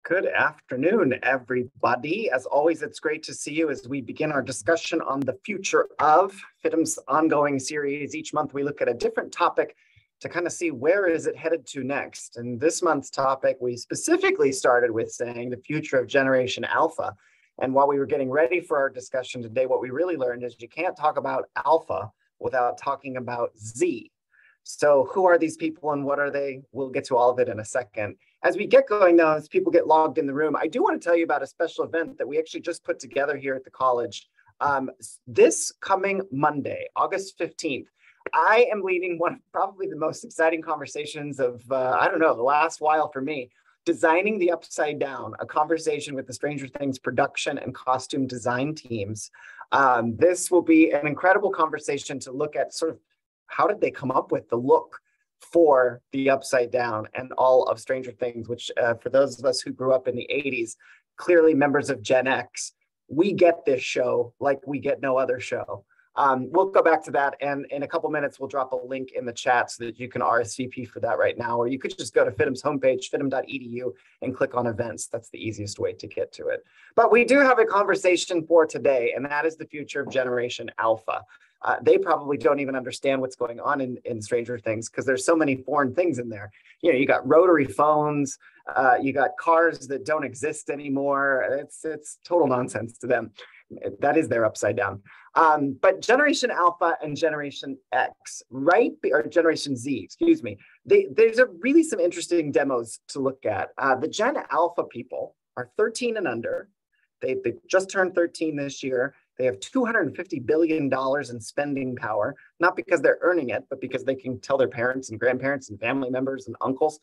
Good afternoon, everybody. As always, it's great to see you as we begin our discussion on the future of FIDM's ongoing series. Each month, we look at a different topic to kind of see where is it headed to next. And this month's topic, we specifically started with saying the future of Generation Alpha. And while we were getting ready for our discussion today, what we really learned is you can't talk about Alpha without talking about Z. So who are these people and what are they? We'll get to all of it in a second. As we get going though, as people get logged in the room, I do want to tell you about a special event that we actually just put together here at the college. This coming Monday, August 15th, I am leading one of probably the most exciting conversations of, I don't know, the last while for me, Designing the Upside Down, a conversation with the Stranger Things production and costume design teams. This will be an incredible conversation to look at sort of how did they come up with the look for the Upside Down and all of Stranger Things, which for those of us who grew up in the 80s, clearly members of Gen X, we get this show like we get no other show. We'll go back to that, and in a couple minutes, we'll drop a link in the chat so that you can RSVP for that right now, or you could just go to FIDM's homepage, fidm.edu, and click on events. That's the easiest way to get to it. But we do have a conversation for today, and that is the future of Generation Alpha. They probably don't even understand what's going on in Stranger Things because there's so many foreign things in there. You know, you got rotary phones, you got cars that don't exist anymore. It's total nonsense to them. That is their Upside Down. But Generation Alpha and Generation X, right? Or Generation Z, excuse me. There's really some interesting demos to look at. The Gen Alpha people are 13 and under. They just turned 13 this year. They have $250 billion in spending power, not because they're earning it, but because they can tell their parents and grandparents and family members and uncles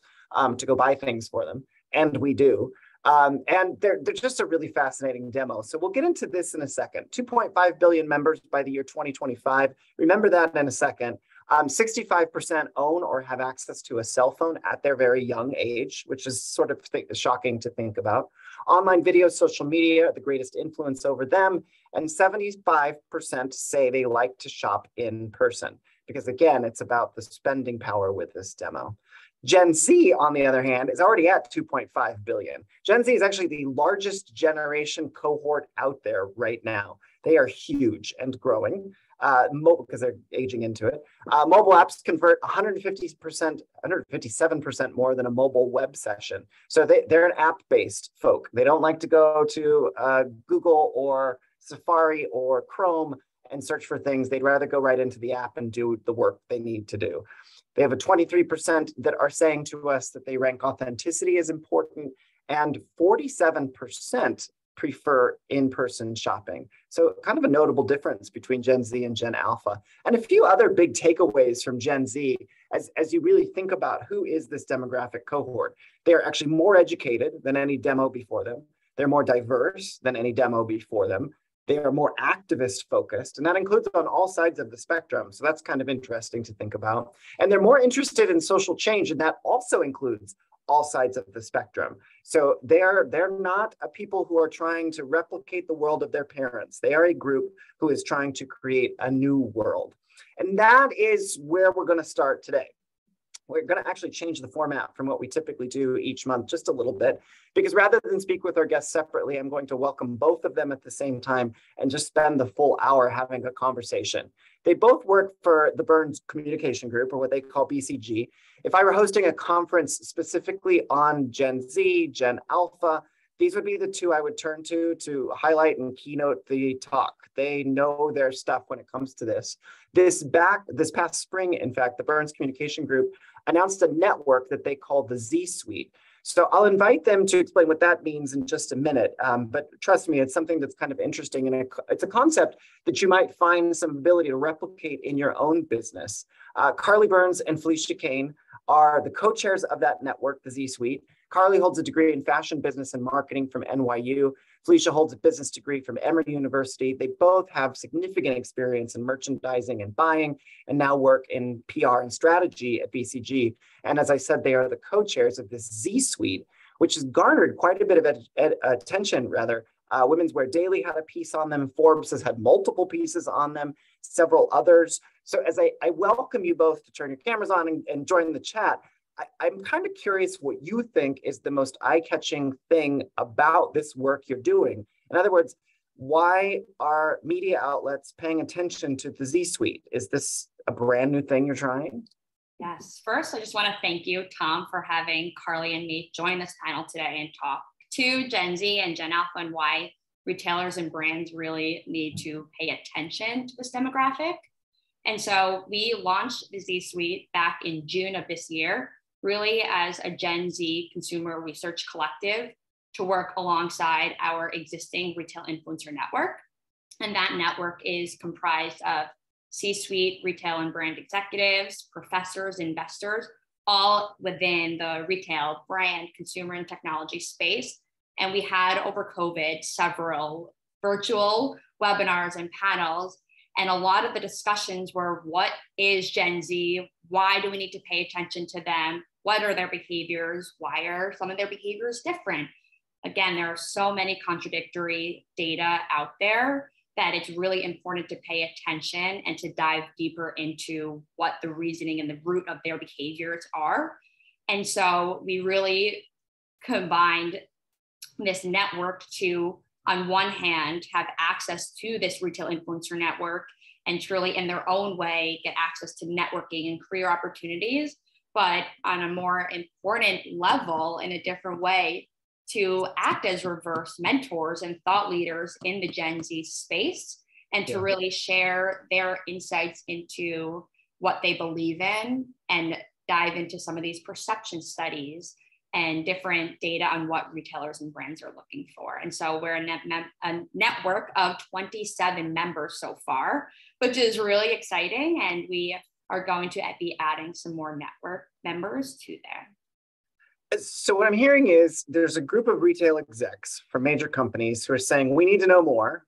to go buy things for them. And we do. And they're just a really fascinating demo. So we'll get into this in a second. 2.5 billion members by the year 2025. Remember that in a second. 65% own or have access to a cell phone at their very young age, which is sort of shocking to think about. Online video, social media are the greatest influence over them. And 75% say they like to shop in person. Because again, it's about the spending power with this demo. Gen Z, on the other hand, is already at 2.5 billion. Gen Z is actually the largest generation cohort out there right now. They are huge and growing because they're aging into it. Mobile apps convert 157% more than a mobile web session. So they're an app-based folk. They don't like to go to Google or Safari or Chrome and search for things. They'd rather go right into the app and do the work they need to do. They have a 23% that are saying to us that they rank authenticity as important, and 47% prefer in-person shopping. So kind of a notable difference between Gen Z and Gen Alpha. And a few other big takeaways from Gen Z as you really think about who is this demographic cohort. They're actually more educated than any demo before them. They're more diverse than any demo before them. They are more activist focused, and that includes on all sides of the spectrum. So that's kind of interesting to think about. And they're more interested in social change, and that also includes all sides of the spectrum. So they're not a people who are trying to replicate the world of their parents. They are a group who is trying to create a new world. And that is where we're going to start today. We're going to actually change the format from what we typically do each month just a little bit, because rather than speak with our guests separately, I'm going to welcome both of them at the same time and just spend the full hour having a conversation. They both work for the Burns Communication Group, or what they call BCG. If I were hosting a conference specifically on Gen Z, Gen Alpha, these would be the two I would turn to highlight and keynote the talk. They know their stuff when it comes to this. This past spring, in fact, the Burns Communication Group announced a network that they call the Z Suite. So I'll invite them to explain what that means in just a minute. But trust me, it's something that's kind of interesting, and it's a concept that you might find some ability to replicate in your own business. Carly Burns and Felicia Kane are the co-chairs of that network, the Z Suite. Carly holds a degree in fashion business and marketing from NYU. Felicia holds a business degree from Emory University. They both have significant experience in merchandising and buying, and now work in PR and strategy at BCG. And as I said, they are the co-chairs of this Z Suite, which has garnered quite a bit of attention, rather. Women's Wear Daily had a piece on them. Forbes has had multiple pieces on them, several others. So as I welcome you both to turn your cameras on and join the chat, I'm kind of curious what you think is the most eye-catching thing about this work you're doing. In other words, why are media outlets paying attention to the Z-Suite? Is this a brand new thing you're trying? Yes. First, I just want to thank you, Tom, for having Carly and me join this panel today and talk to Gen Z and Gen Alpha and why retailers and brands really need to pay attention to this demographic. And so we launched the Z-Suite back in June of this year, really as a Gen Z consumer research collective to work alongside our existing retail influencer network. And that network is comprised of C-suite retail and brand executives, professors, investors, all within the retail, brand, consumer, and technology space. And we had over COVID several virtual webinars and panels. And a lot of the discussions were, what is Gen Z? Why do we need to pay attention to them? What are their behaviors? Why are some of their behaviors different? Again, there are so many contradictory data out there that it's really important to pay attention and to dive deeper into what the reasoning and the root of their behaviors are. And so we really combined this network to, on one hand, have access to this retail influencer network and truly in their own way get access to networking and career opportunities, but on a more important level, in a different way, to act as reverse mentors and thought leaders in the Gen Z space and to really share their insights into what they believe in and dive into some of these perception studies and different data on what retailers and brands are looking for. And so we're a network of 27 members so far, which is really exciting. And we are going to be adding some more network members to there. So what I'm hearing is there's a group of retail execs from major companies who are saying, we need to know more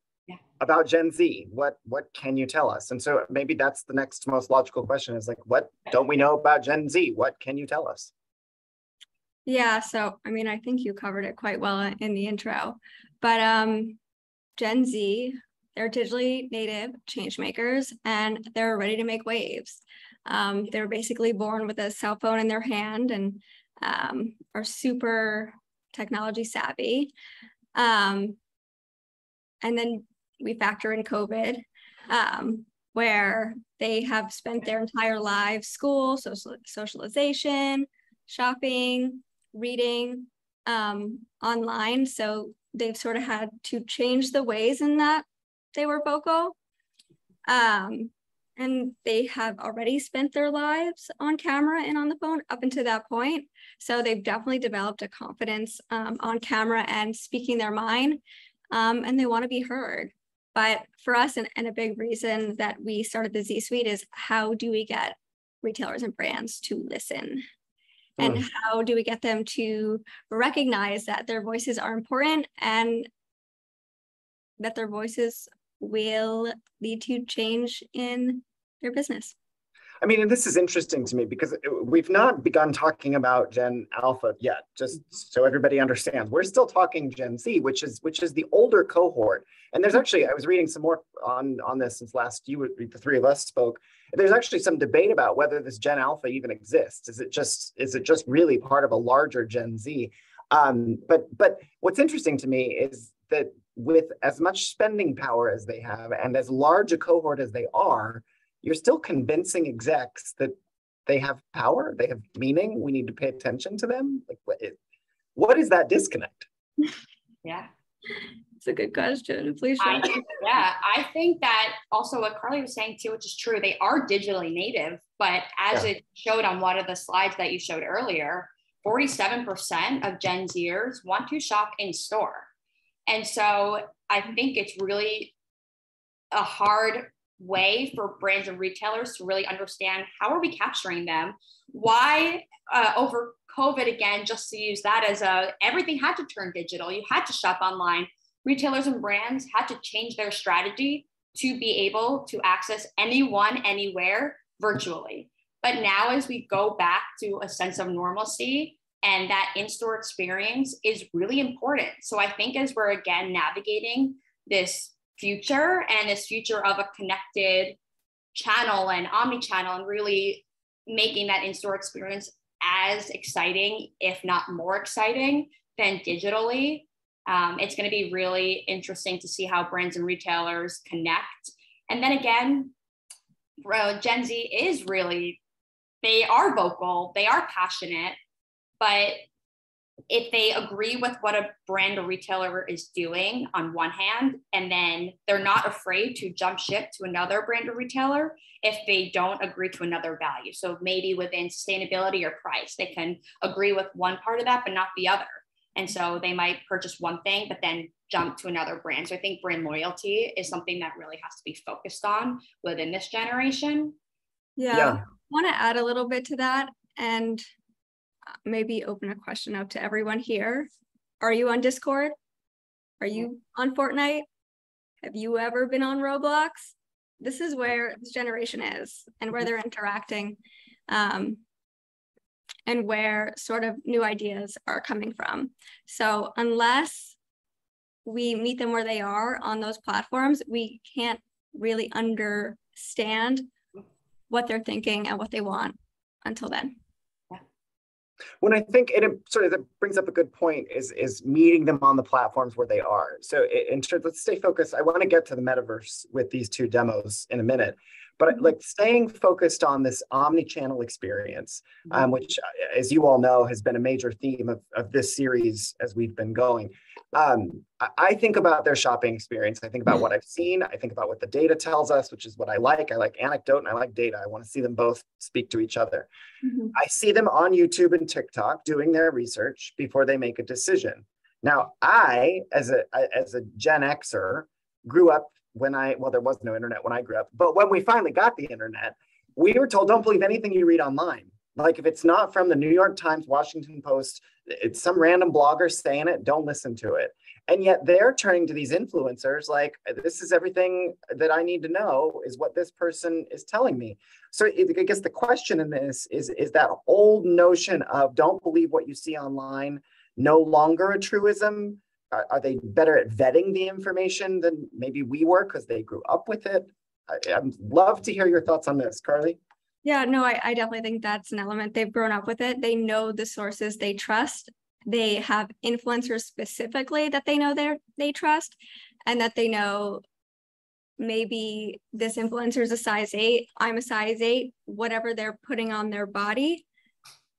about Gen Z. What can you tell us? And so maybe that's the next most logical question is like, what don't we know about Gen Z? What can you tell us? Yeah, so I mean, I think you covered it quite well in the intro, but Gen Z, they're digitally native change makers and they're ready to make waves. They're basically born with a cell phone in their hand and are super technology savvy. And then we factor in COVID, where they have spent their entire lives, school, socialization, shopping, reading, online. So they've sort of had to change the ways in that they were vocal. And they have already spent their lives on camera and on the phone up until that point. So they've definitely developed a confidence on camera and speaking their mind, and they want to be heard. But for us, and a big reason that we started the Z-Suite is how do we get retailers and brands to listen? And how do we get them to recognize that their voices are important and that their voices will lead to change in their business? I mean, and this is interesting to me because we've not begun talking about Gen Alpha yet, just so everybody understands. We're still talking Gen Z, which is the older cohort. And there's actually, I was reading some more on this since the three of us spoke. There's actually some debate about whether this Gen Alpha even exists. Is it just really part of a larger Gen Z? But what's interesting to me is that with as much spending power as they have and as large a cohort as they are, you're still convincing execs that they have power, they have meaning, we need to pay attention to them. Like, what is that disconnect? Yeah. It's a good question, Felicia. I think that also what Carly was saying too, which is true, they are digitally native, but as it showed on one of the slides that you showed earlier, 47% of Gen Zers want to shop in store. And so I think it's really a hard way for brands and retailers to really understand how are we capturing them? Why over COVID, again, just to use that as everything had to turn digital. You had to shop online. Retailers and brands had to change their strategy to be able to access anyone, anywhere virtually. But now as we go back to a sense of normalcy, and that in-store experience is really important. So I think as we're again navigating this future and this future of a connected channel and omni-channel and really making that in-store experience as exciting, if not more exciting than digitally. It's going to be really interesting to see how brands and retailers connect. And then again, Gen Z is really, they are vocal, they are passionate, but if they agree with what a brand or retailer is doing on one hand, and then they're not afraid to jump ship to another brand or retailer if they don't agree to another value. So maybe within sustainability or price, they can agree with one part of that, but not the other. And so they might purchase one thing, but then jump to another brand. So I think brand loyalty is something that really has to be focused on within this generation. Yeah. I want to add a little bit to that and maybe open a question up to everyone here. Are you on Discord? Are you on Fortnite? Have you ever been on Roblox? This is where this generation is and where they're interacting, and where sort of new ideas are coming from. So unless we meet them where they are on those platforms, we can't really understand what they're thinking and what they want until then. When I think it sort of that brings up a good point is meeting them on the platforms where they are. So let's stay focused. I want to get to the metaverse with these two demos in a minute, but like staying focused on this omni-channel experience, which, as you all know, has been a major theme of this series as we've been going. I think about their shopping experience. I think about what I've seen. I think about what the data tells us, which is what I like. I like anecdote and I like data. I want to see them both speak to each other. I see them on YouTube and TikTok doing their research before they make a decision. Now, I, as a Gen Xer, grew up well, there was no internet when I grew up, but when we finally got the internet, we were told, don't believe anything you read online. Like if it's not from the New York Times, Washington Post, it's some random blogger saying it, don't listen to it. And yet they're turning to these influencers like, this is everything that I need to know is what this person is telling me. So I guess the question in this is that old notion of don't believe what you see online no longer a truism? Are they better at vetting the information than maybe we were because they grew up with it? I'd love to hear your thoughts on this, Carly. Yeah, no, I definitely think that's an element. They've grown up with it. They know the sources they trust. They have influencers specifically that they know they trust, and that they know maybe this influencer is a size 8, I'm a size 8, whatever they're putting on their body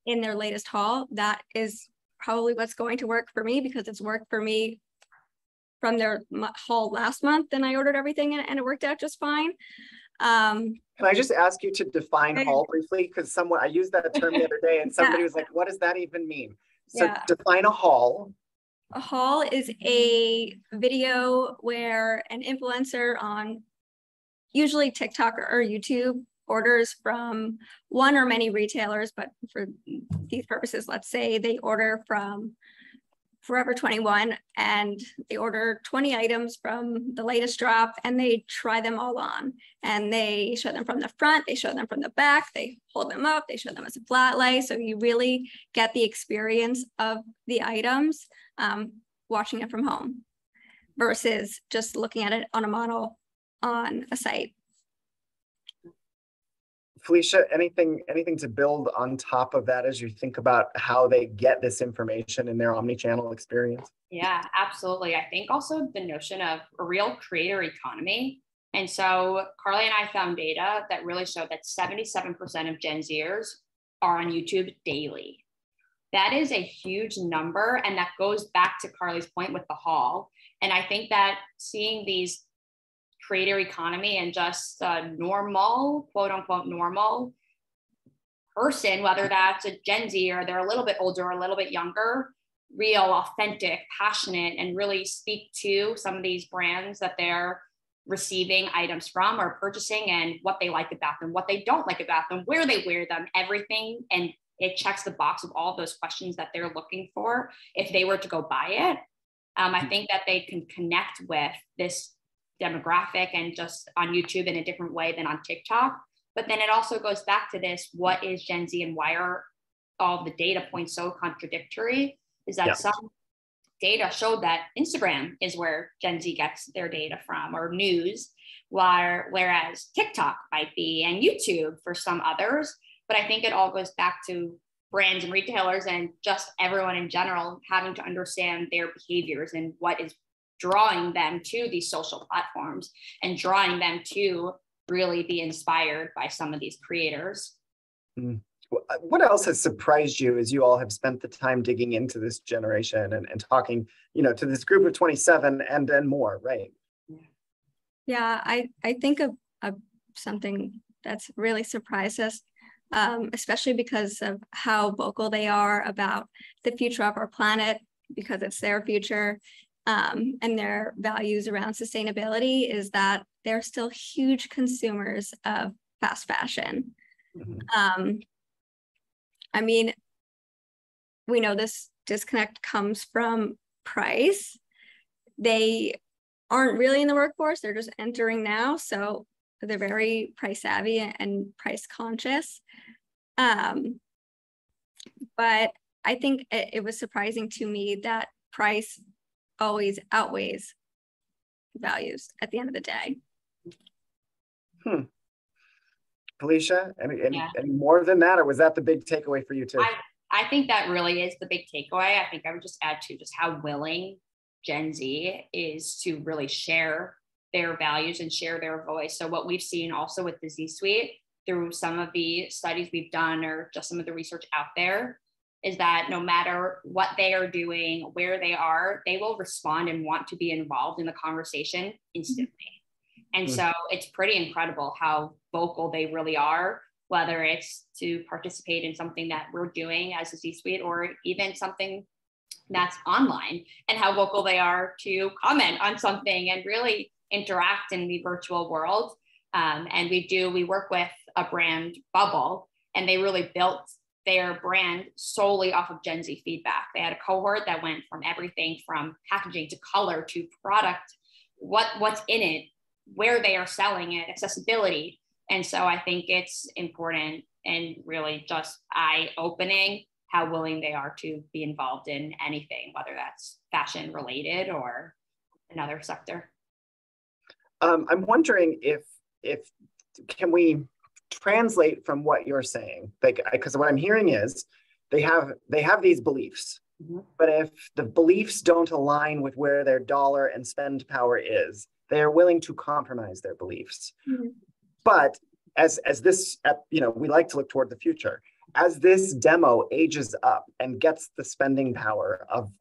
in their latest haul, that is probably what's going to work for me because it's worked for me from their haul last month, and I ordered everything and it worked out just fine. Can I just ask you to define haul briefly? Because I used that term the other day and somebody was like, what does that even mean? So define a haul. A haul is a video where an influencer on usually TikTok or YouTube orders from one or many retailers, but for these purposes, let's say they order from Forever 21 and they order 20 items from the latest drop and they try them all on, and they show them from the front, they show them from the back, they hold them up, they show them as a flat lay. So you really get the experience of the items watching it from home versus just looking at it on a model on a site. Felicia, anything to build on top of that as you think about how they get this information in their omni-channel experience? Yeah, absolutely. I think also the notion of a real creator economy. And so Carly and I found data that really showed that 77% of Gen Zers are on YouTube daily. That is a huge number. And that goes back to Carly's point with the haul. And I think that seeing these creator economy and just a normal, quote unquote, normal person, whether that's a Gen Z or they're a little bit older or a little bit younger, real, authentic, passionate, and really speak to some of these brands that they're receiving items from or purchasing and what they like about them, what they don't like about them, where they wear them, everything. And it checks the box of all those questions that they're looking for if they were to go buy it. I think that they can connect with this demographic and just on YouTube in a different way than on TikTok. But then it also goes back to this, what is Gen Z and why are all the data points so contradictory? Is that some data showed that Instagram is where Gen Z gets their data from, or news, whereas TikTok might be, and YouTube for some others. But I think it all goes back to brands and retailers and just everyone in general having to understand their behaviors and what is drawing them to these social platforms and drawing them to really be inspired by some of these creators. What else has surprised you as you all have spent the time digging into this generation and talking, to this group of 27 and then more, right? Yeah, I think of something that's really surprised us, especially because of how vocal they are about the future of our planet, because it's their future, and their values around sustainability, is that they're still huge consumers of fast fashion. I mean, we know this disconnect comes from price. They aren't really in the workforce, they're just entering now. So they're very price savvy and price conscious. But I think it was surprising to me that price always outweighs values at the end of the day. Felicia, any more than that, or was that the big takeaway for you too? I think that really is the big takeaway. I think I would just add to just how willing Gen Z is to really share their values and share their voice. So what we've seen also with the Z-Suite through some of the studies we've done or just some of the research out there is that no matter what they are doing, where they are, they will respond and want to be involved in the conversation instantly. And so it's pretty incredible how vocal they really are, whether it's to participate in something that we're doing as a C-suite or even something that's online, and how vocal they are to comment on something and really interact in the virtual world. And we work with a brand, Bubble, and they really built their brand solely off of Gen Z feedback. They had a cohort that went from everything from packaging to color to product, what's in it, where they are selling it, accessibility. And so I think it's important and really just eye-opening how willing they are to be involved in anything, whether that's fashion related or another sector. I'm wondering if can we translate from what you're saying? Because what I'm hearing is they have these beliefs, but if the beliefs don't align with where their dollar and spend power is, they are willing to compromise their beliefs. But as this, we like to look toward the future. As this demo ages up and gets the spending power of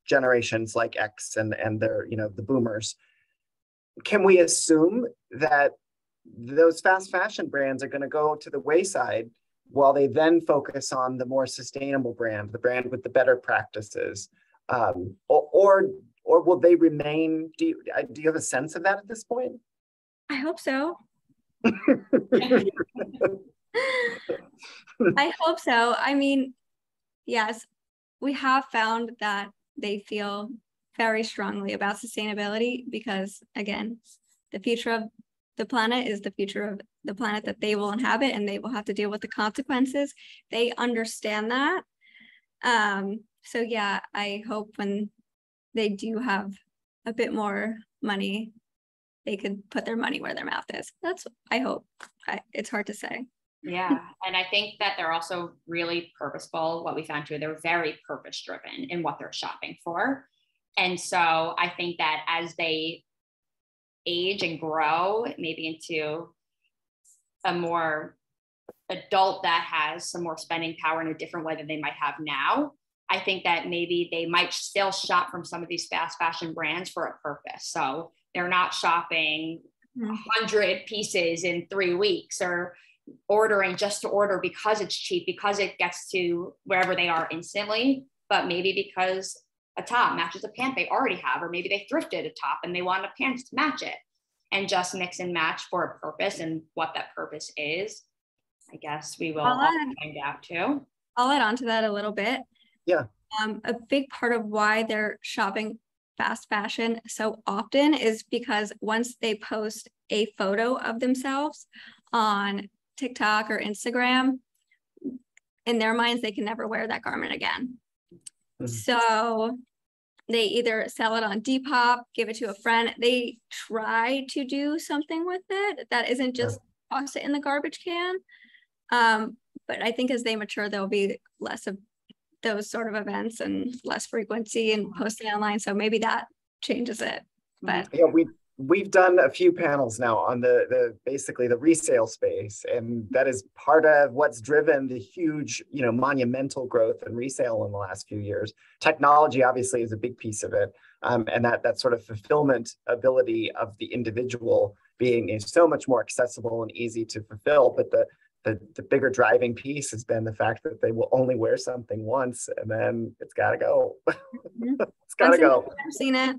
generations like X and their, the boomers, can we assume that those fast fashion brands are going to go to the wayside while they then focus on the more sustainable brand, the brand with the better practices? Or will they remain? Do you have a sense of that at this point? I hope so. I hope so. I mean, yes, we have found that they feel very strongly about sustainability because, again, the future of the planet is the future of the planet that they will inhabit, and they will have to deal with the consequences. They understand that. So yeah, I hope when they do have a bit more money, they could put their money where their mouth is. I hope. It's hard to say. Yeah. And I think that they're also really purposeful. What we found too, they're very purpose driven in what they're shopping for. And so I think that as they age and grow, maybe into a more adult that has some more spending power in a different way than they might have now, I think that maybe they might still shop from some of these fast fashion brands for a purpose. So they're not shopping 100 pieces in 3 weeks or ordering just to order because it's cheap, because it gets to wherever they are instantly, but maybe because a top matches a pant they already have, or maybe they thrifted a top and they want a pants to match it, and just mix and match for a purpose. And what that purpose is, I guess we will all find out too. I'll add on to that a little bit. Yeah. A big part of why they're shopping fast fashion so often is because once they post a photo of themselves on TikTok or Instagram, in their minds, they can never wear that garment again. So they either sell it on Depop, give it to a friend. They try to do something with it that isn't just toss it in the garbage can. But I think as they mature, there'll be less of those sort of events and less frequency and posting online. So maybe that changes it. But yeah, we've done a few panels now on the basically the resale space, and that is part of what's driven the huge, monumental growth in resale in the last few years. Technology obviously is a big piece of it, and that sort of fulfillment ability of the individual being so much more accessible and easy to fulfill. But the bigger driving piece has been the fact that they will only wear something once and then it's got to go. It's got to go. I've seen it.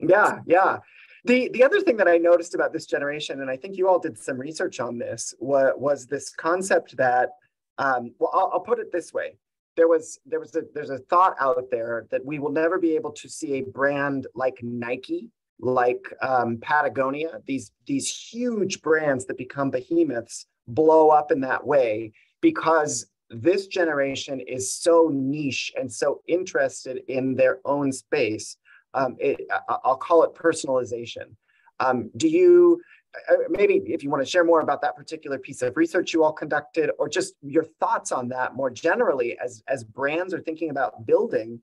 Yeah, yeah. The other thing that I noticed about this generation, and I think you all did some research on this, was this concept that, I'll put it this way. There's a thought out there that we will never be able to see a brand like Nike, like Patagonia, these huge brands that become behemoths blow up in that way, because this generation is so niche and so interested in their own space. I'll call it personalization. Do you, maybe if you want to share more about that particular piece of research you all conducted, or just your thoughts on that more generally as brands are thinking about building,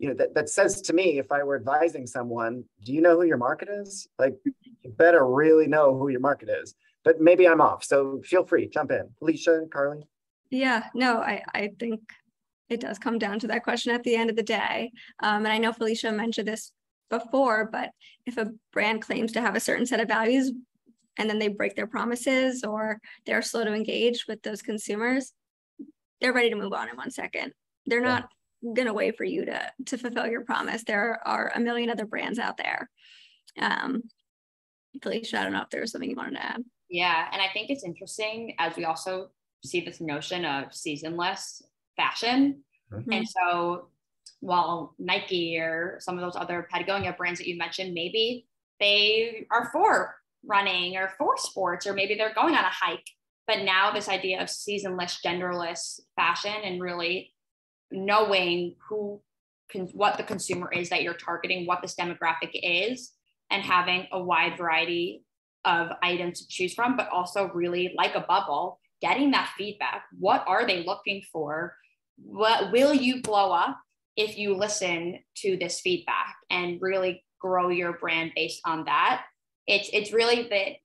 that says to me, if I were advising someone, do you know who your market is? Like, you better really know who your market is. But maybe I'm off, so feel free, jump in. Felicia, Carly? Yeah, no, I think it does come down to that question at the end of the day. And I know Felicia mentioned this before, but if a brand claims to have a certain set of values and then they break their promises or they're slow to engage with those consumers, they're ready to move on in 1 second. They're not going to wait for you to fulfill your promise. There are a million other brands out there. Felicia, I don't know if there was something you wanted to add. Yeah, and I think it's interesting as we also see this notion of seasonless fashion. Mm-hmm. And so while Nike or some of those other Patagonia brands that you mentioned, maybe they are for running or for sports, or maybe they're going on a hike. But now this idea of seasonless, genderless fashion and really knowing what the consumer is that you're targeting, what this demographic is, and having a wide variety of items to choose from, but also really like a bubble, getting that feedback. What are they looking for? What will you blow up if you listen to this feedback and really grow your brand based on that? It's really the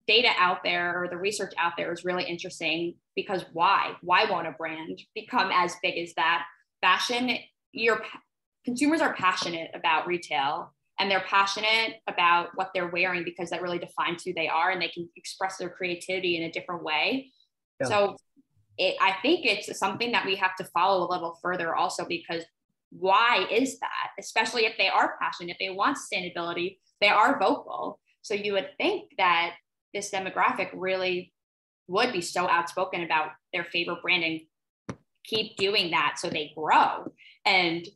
data out there, or the research out there, is really interesting, because why won't a brand become as big as that? Fashion, consumers are passionate about retail, and they're passionate about what they're wearing because that really defines who they are, and they can express their creativity in a different way. Yeah. So I think it's something that we have to follow a little further also, because why is that? Especially if they are passionate, if they want sustainability, they are vocal. So you would think that this demographic really would be so outspoken about their favorite brand and keep doing that so they grow. And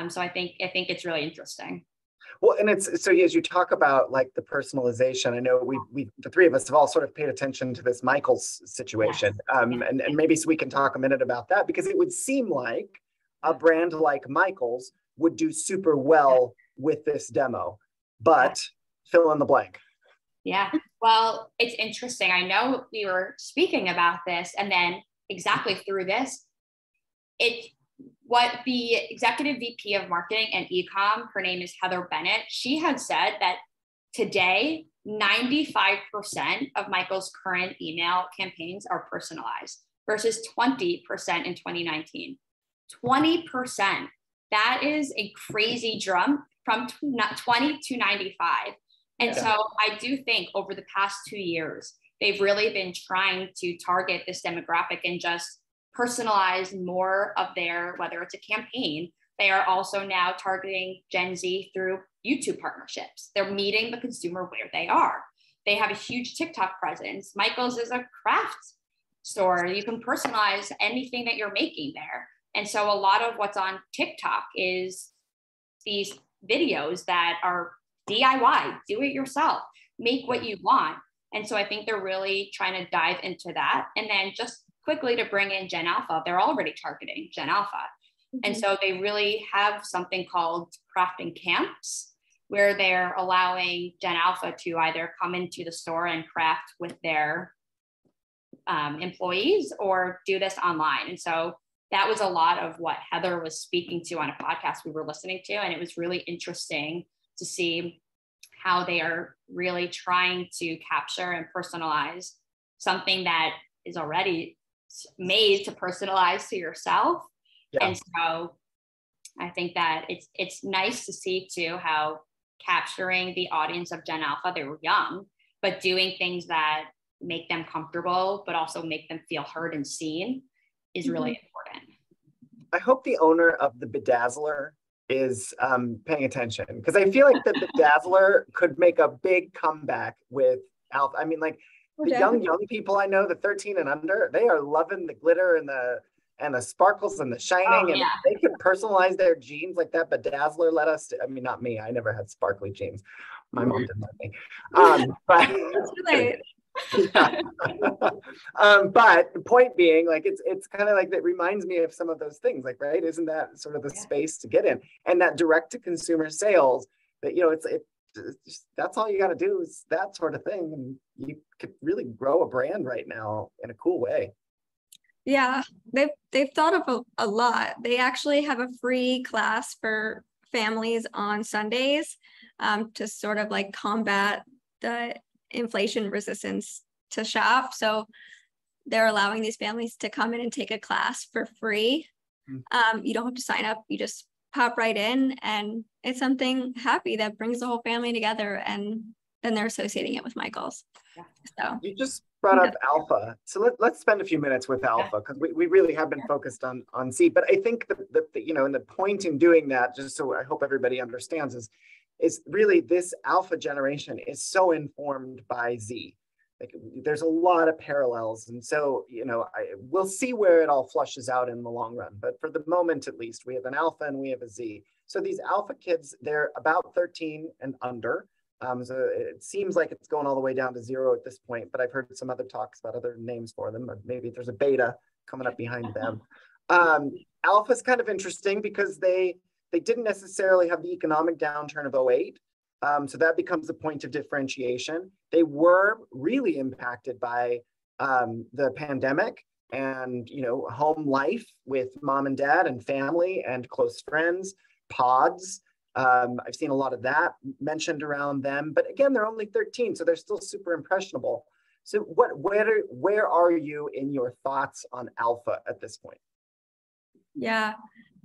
so I think it's really interesting. Well, and it's so as you talk about like the personalization, I know we the three of us have all sort of paid attention to this Michaels situation, and maybe so we can talk a minute about that, because it would seem like a brand like Michaels would do super well with this demo, but fill in the blank. Yeah, well, it's interesting. I know we were speaking about this, and then exactly through this, what the executive VP of marketing and e-com, her name is Heather Bennett, she had said that today, 95% of Michael's current email campaigns are personalized versus 20% in 2019. 20%. That is a crazy jump from 20 to 95. And so I do think over the past 2 years, they've really been trying to target this demographic and just personalize more of their, whether it's a campaign, they are also now targeting Gen Z through YouTube partnerships. They're meeting the consumer where they are. They have a huge TikTok presence. Michael's is a craft store. You can personalize anything that you're making there. And so a lot of what's on TikTok is these videos that are DIY, do it yourself, make what you want. And so I think they're really trying to dive into that. And then just quickly to bring in Gen Alpha, they're already targeting Gen Alpha. Mm-hmm. And so they really have something called crafting camps, where they're allowing Gen Alpha to either come into the store and craft with their employees or do this online. And so that was a lot of what Heather was speaking to on a podcast we were listening to. And it was really interesting to see how they are really trying to capture and personalize something that is already made to personalize to yourself. Yeah. And so I think that it's nice to see too how capturing the audience of Gen Alpha, they were young, but doing things that make them comfortable, but also make them feel heard and seen is really important. I hope the owner of the Bedazzler is paying attention, because I feel like the Bedazzler could make a big comeback with Alpha. I mean, like the young people I know, the 13 and under, they are loving the glitter and the sparkles and the shining, and they can personalize their jeans like that Bedazzler let us. I mean, not me. I never had sparkly jeans. My mom didn't let me. But but point being, like it's kind of like that reminds me of some of those things, like, right? Isn't that sort of the space to get in? And that direct to consumer sales, that, you know, it's just, that's all you got to do is that sort of thing, and you could really grow a brand right now in a cool way. Yeah, they've thought of a lot. They actually have a free class for families on Sundays to sort of like combat the inflation resistance to shop. So they're allowing these families to come in and take a class for free. You don't have to sign up. You just pop right in, and it's something happy that brings the whole family together, and then they're associating it with Michael's. So you just brought up Alpha. So let's spend a few minutes with Alpha, because we really have been focused on Z. But I think the you know, and the point in doing that, just so I hope everybody understands, is really this Alpha generation is so informed by Z. Like, there's a lot of parallels. And so, you know, we'll see where it all flushes out in the long run. But for the moment, at least, we have an Alpha and we have a Z. So these Alpha kids, they're about 13 and under. So it seems like it's going all the way down to 0 at this point, but I've heard some other talks about other names for them. Maybe there's a beta coming up behind them. Alpha is kind of interesting because they didn't necessarily have the economic downturn of 08. So that becomes a point of differentiation. They were really impacted by the pandemic and, you know, home life with mom and dad and family and close friends, pods. I've seen a lot of that mentioned around them, but again, they're only 13, so they're still super impressionable. So where are you in your thoughts on Alpha at this point? Yeah,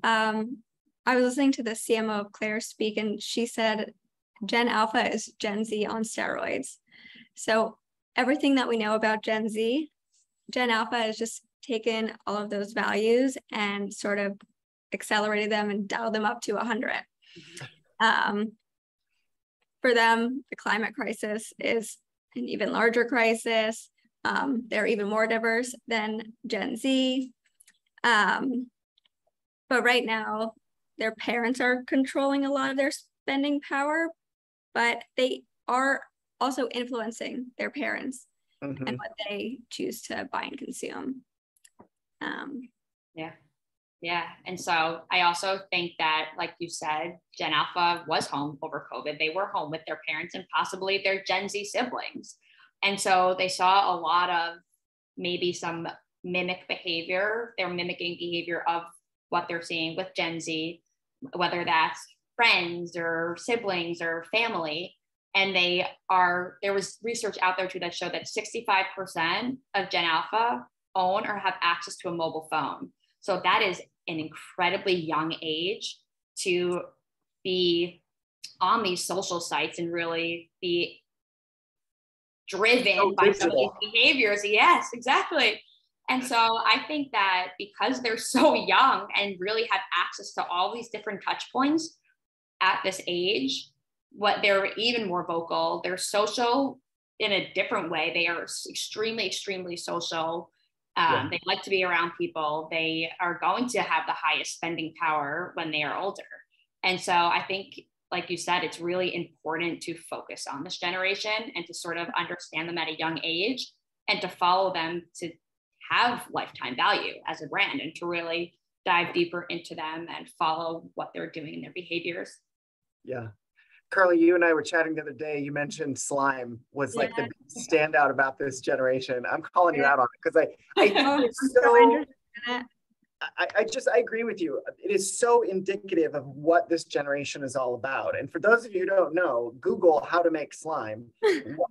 I was listening to the CMO of Claire speak, and she said Gen Alpha is Gen Z on steroids. So everything that we know about Gen Z, Gen Alpha has just taken all of those values and sort of accelerated them and dialed them up to 100. For them, the climate crisis is an even larger crisis. They're even more diverse than Gen Z. But right now, their parents are controlling a lot of their spending power, but they are also influencing their parents and what they choose to buy and consume. Yeah. And so I also think that, like you said, Gen Alpha was home over COVID. They were home with their parents and possibly their Gen Z siblings. And so they saw a lot of maybe some mimic behavior. They're mimicking behavior of what they're seeing with Gen Z, whether that's friends or siblings or family. And there was research out there too that showed that 65% of Gen Alpha own or have access to a mobile phone. So that is an incredibly young age to be on these social sites and really be driven by some of these behaviors. Yes, exactly. And so I think that because they're so young and really have access to all these different touch points at this age, what they're even more vocal, they're social in a different way. They are extremely, extremely social. They like to be around people. They are going to have the highest spending power when they are older. And so I think, like you said, it's really important to focus on this generation and to sort of understand them at a young age and to follow them to have lifetime value as a brand and to really dive deeper into them and follow what they're doing in their behaviors. Yeah. Carly, you and I were chatting the other day. You mentioned slime was like the standout about this generation. I'm calling you out on it because I think it's so. I agree with you. It is so indicative of what this generation is all about. And for those of you who don't know, Google how to make slime.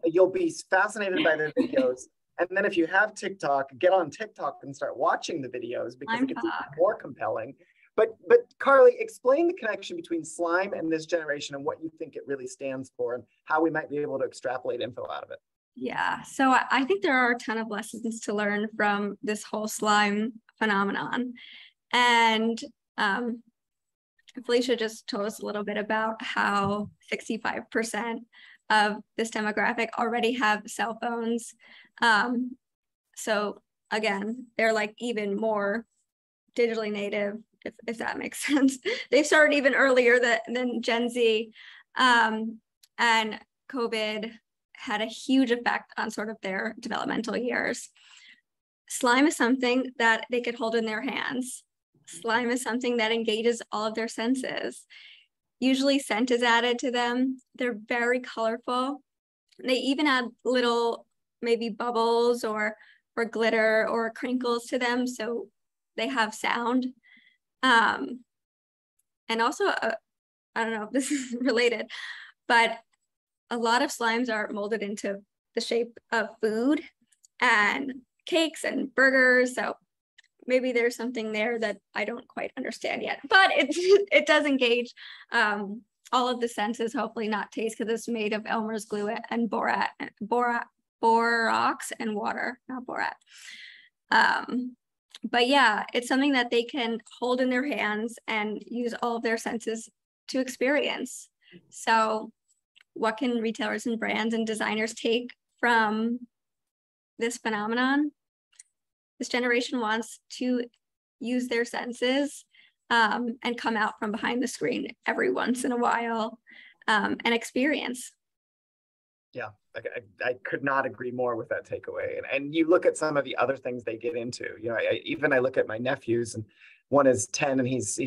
You'll be fascinated by the videos. And then if you have TikTok, get on TikTok and start watching the videos because it gets even more compelling. But Carly, explain the connection between slime and this generation and what you think it really stands for and how we might be able to extrapolate info out of it. Yeah, so I think there are a ton of lessons to learn from this whole slime phenomenon. And Felicia just told us a little bit about how 65% of this demographic already have cell phones. So again, they're like even more digitally native, if that makes sense. They've started even earlier than Gen Z. And COVID had a huge effect on sort of their developmental years. Slime is something that they could hold in their hands. Slime is something that engages all of their senses. Usually scent is added to them. They're very colorful. They even add little maybe bubbles or glitter or crinkles to them, so they have sound. And also, I don't know if this is related, but a lot of slimes are molded into the shape of food and cakes and burgers. So maybe there's something there that I don't quite understand yet, but it does engage all of the senses, hopefully not taste, because it's made of Elmer's glue and borax and water, not borat. But yeah, it's something that they can hold in their hands and use all of their senses to experience. So what can retailers and brands and designers take from this phenomenon? This generation wants to use their senses and come out from behind the screen every once in a while and experience. Yeah, I could not agree more with that takeaway. And you look at some of the other things they get into. You know, I look at my nephews, and one is 10, and he's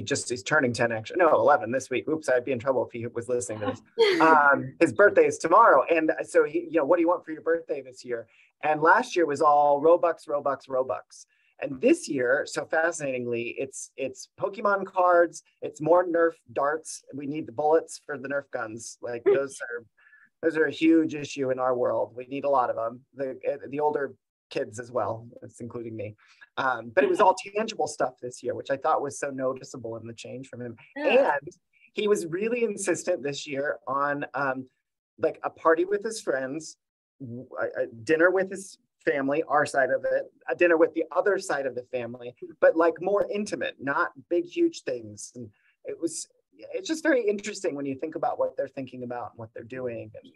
turning 10 actually. No, 11 this week. Oops, I'd be in trouble if he was listening to this. His birthday is tomorrow, and so what do you want for your birthday this year? And last year was all Robux. And this year, so fascinatingly, it's Pokemon cards. It's more Nerf darts. We need the bullets for the Nerf guns. Like those are a huge issue in our world. We need a lot of them. The older kids as well, it's including me. But it was all tangible stuff this year, which I thought was so noticeable in the change from him. Yeah. And he was really insistent this year on like a party with his friends, a dinner with his family, our side of it, a dinner with the other side of the family, but like more intimate, not big, huge things. And it's just very interesting when you think about what they're thinking about and what they're doing and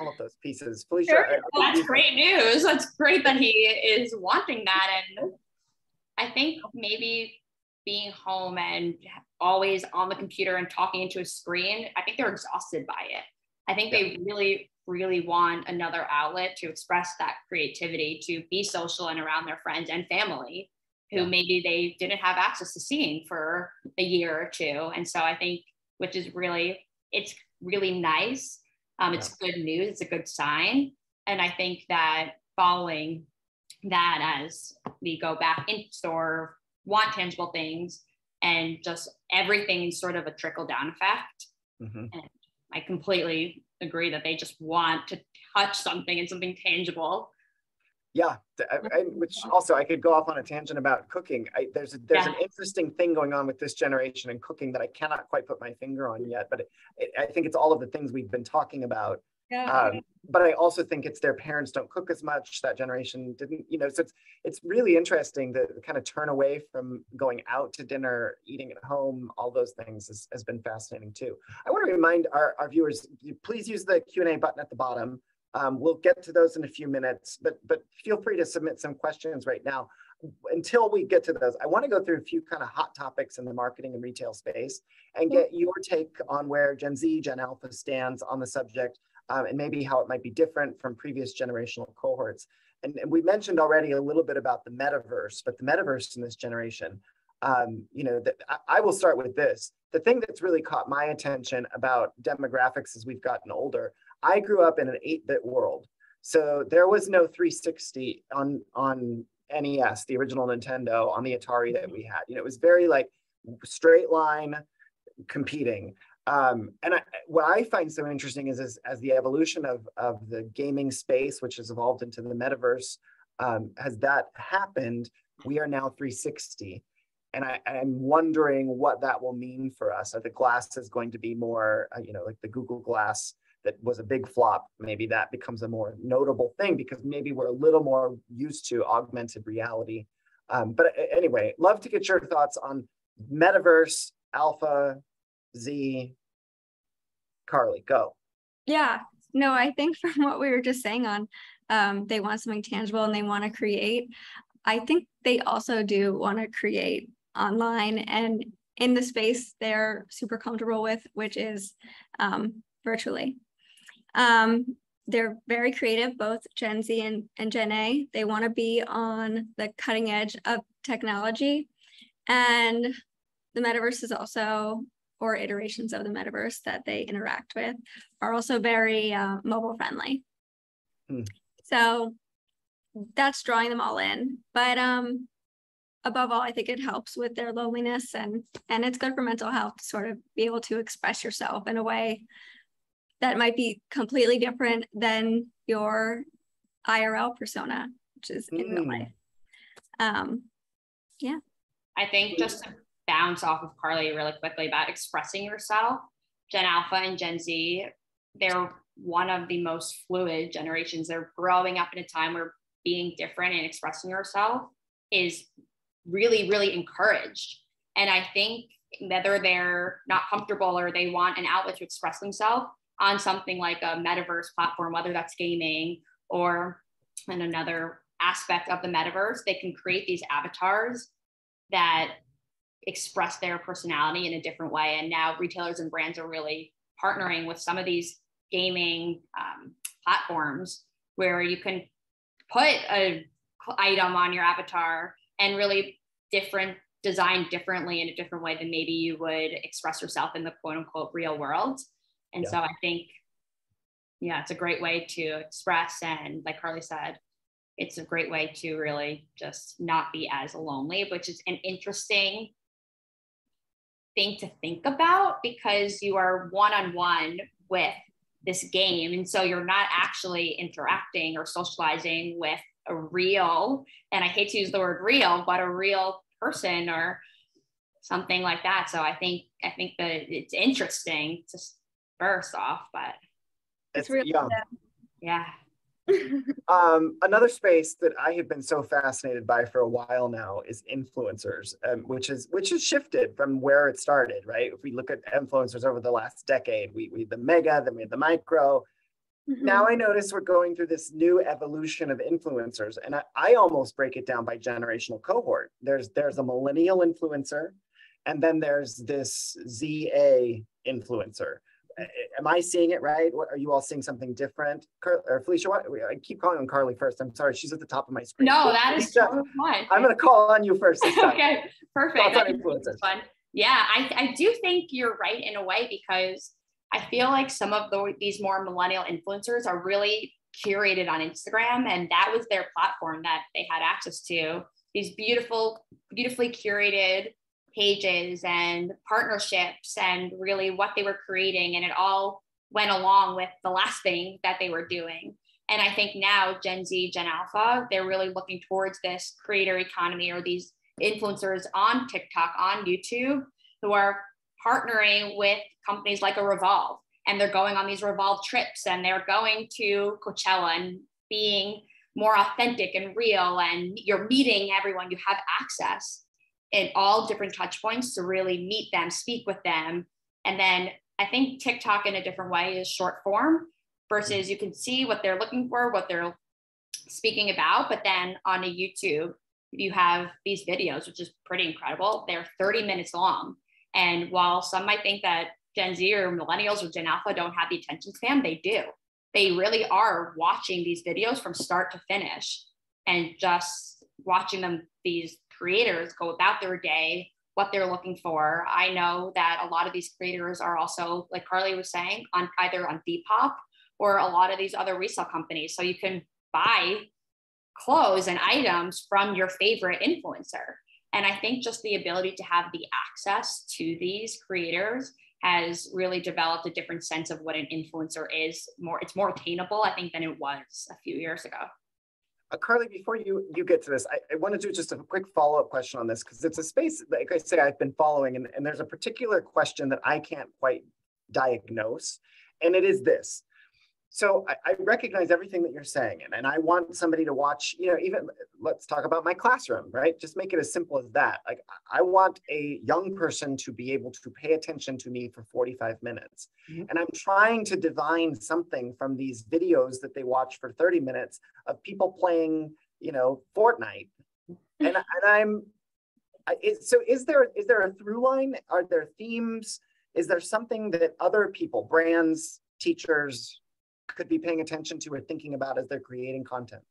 all of those pieces. Felicia, sure. That's great news. That's great that he is wanting that. And I think maybe being home and always on the computer and talking into a screen, I think they're exhausted by it. I think they really, really want another outlet to express that creativity, to be social and around their friends and family who maybe they didn't have access to seeing for a year or two. And so I think, it's really nice. It's good news. It's a good sign. And I think that following that, as we go back in store, want tangible things, and just everything is sort of a trickle down effect. Mm-hmm. And I completely agree that they just want to touch something and something tangible. Yeah, which also I could go off on a tangent about cooking. There's an interesting thing going on with this generation and cooking that I cannot quite put my finger on yet, but I think it's all of the things we've been talking about. Yeah. But I also think it's their parents don't cook as much. That generation didn't, so it's really interesting to kind of turn away from going out to dinner, eating at home. All those things has been fascinating too. I want to remind our viewers, please use the Q&A button at the bottom. We'll get to those in a few minutes, but feel free to submit some questions right now. Until we get to those, I want to go through a few kind of hot topics in the marketing and retail space and get your take on where Gen Z, Gen Alpha stands on the subject, and maybe how it might be different from previous generational cohorts. And we mentioned already a little bit about the metaverse, but the metaverse in this generation, I will start with this. The thing that's really caught my attention about demographics as we've gotten older, I grew up in an 8-bit world. So there was no 360 on NES, the original Nintendo, on the Atari that we had. It was very like straight line competing. What I find so interesting is as the evolution of the gaming space, which has evolved into the metaverse, has that happened, we are now 360. And I'm wondering what that will mean for us. Are the glasses going to be more, like the Google Glass that was a big flop? Maybe that becomes a more notable thing because maybe we're a little more used to augmented reality. But anyway, love to get your thoughts on metaverse, alpha, Z. Carly, go. Yeah, no, I think from what we were just saying on, they want something tangible and they want to create. I think they also do want to create online and in the space they're super comfortable with, which is virtually. They're very creative, both Gen Z and Gen A. They want to be on the cutting edge of technology. And the metaverse is also, or iterations of the metaverse that they interact with, are also very mobile friendly. So that's drawing them all in. But above all, I think it helps with their loneliness, and it's good for mental health to sort of be able to express yourself in a way that might be completely different than your IRL persona, which is in real life. Yeah. I think just to bounce off of Carly really quickly about expressing yourself, Gen Alpha and Gen Z, they're one of the most fluid generations. They're growing up in a time where being different and expressing yourself is really, really encouraged. And I think whether they're not comfortable or they want an outlet to express themselves on something like a metaverse platform, whether that's gaming or in another aspect of the metaverse, they can create these avatars that express their personality in a different way. And now retailers and brands are really partnering with some of these gaming platforms where you can put an item on your avatar and really design differently in a different way than maybe you would express yourself in the quote unquote real world. And so I think, it's a great way to express. And like Carly said, it's a great way to really just not be as lonely, which is an interesting thing to think about because you are one-on-one with this game. And so you're not actually interacting or socializing with a real, and I hate to use the word real, but a real person or something like that. So I think that it's interesting to first off, but it's really young. Yeah. Another space that I have been so fascinated by for a while now is influencers, which has shifted from where it started, right? If we look at influencers over the last decade, we had the mega, then we had the micro. Now I notice we're going through this new evolution of influencers, and I almost break it down by generational cohort. There's a millennial influencer, and then there's this ZA influencer. Am I seeing it right? Are you all seeing something different? Or Felicia, I keep calling on Carly first. I'm sorry, she's at the top of my screen. No, that is totally fine. I'm going to call on you first. Okay, perfect. Thoughts on influencers? Yeah, I do think you're right in a way because I feel like some of these more millennial influencers are really curated on Instagram, and that was their platform that they had access to. These beautifully curated pages and partnerships and really what they were creating, and it all went along with the last thing that they were doing. And I think now Gen Z, Gen Alpha, they're really looking towards this creator economy or these influencers on TikTok, on YouTube, who are partnering with companies like a Revolve, and they're going on these Revolve trips, and they're going to Coachella and being more authentic and real, and you're meeting everyone. You have access in all different touch points to really meet them, speak with them. And then I think TikTok in a different way is short form versus you can see what they're looking for, what they're speaking about. But then on a YouTube, you have these videos, which is pretty incredible. They're 30 minutes long. And while some might think that Gen Z or millennials or Gen Alpha don't have the attention span, they do. They really are watching these videos from start to finish and just watching them, these creators go about their day, what they're looking for. I know that a lot of these creators are also, like Carly was saying, on either on Depop or a lot of these other resale companies. So you can buy clothes and items from your favorite influencer. And I think just the ability to have the access to these creators has really developed a different sense of what an influencer is. It's more attainable, I think, than it was a few years ago. Carly, before you get to this, I want to do just a quick follow-up question on this, because it's a space, like I say, I've been following, and there's a particular question that I can't quite diagnose, and it is this. So I recognize everything that you're saying, and I want somebody to watch, even let's talk about my classroom, right? Just make it as simple as that. Like, I want a young person to be able to pay attention to me for 45 minutes. Mm-hmm. And I'm trying to divine something from these videos that they watch for 30 minutes of people playing, Fortnite. And so is there a through line? Are there themes? Is there something that other people, brands, teachers, could be paying attention to or thinking about as they're creating content?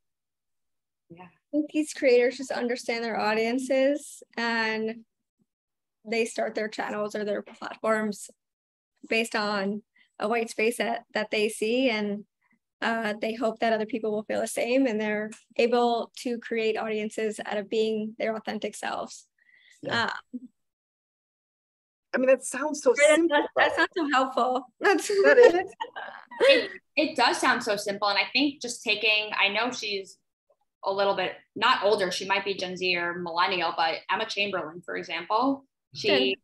Yeah, I think these creators just understand their audiences, and they start their channels or their platforms based on a white space that they see, and they hope that other people will feel the same, and they're able to create audiences out of being their authentic selves. Yeah. I mean, it sounds so simple. That sounds so helpful. That is. It does sound so simple. And I think just I know she's a little bit, not older, she might be Gen Z or millennial, but Emma Chamberlain, for example, she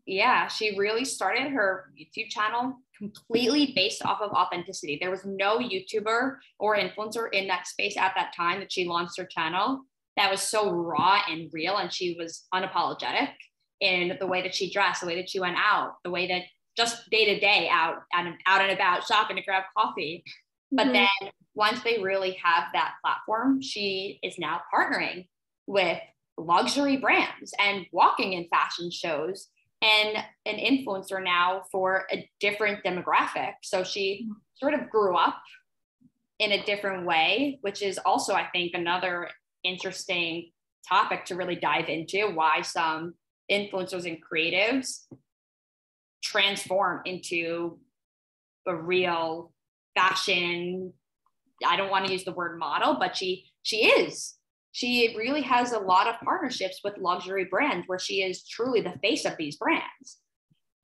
really started her YouTube channel completely based off of authenticity. There was no YouTuber or influencer in that space at that time that she launched her channel that was so raw and real. And she was unapologetic in the way that she dressed, the way that she went out, the way that just day to day out and about shopping to grab coffee. But then once they really have that platform, she is now partnering with luxury brands and walking in fashion shows and an influencer now for a different demographic. So she sort of grew up in a different way, which is also, I think, another interesting topic to really dive into, why some influencers and creatives transform into a real fashion. I don't want to use the word model, but she really has a lot of partnerships with luxury brands where she is truly the face of these brands.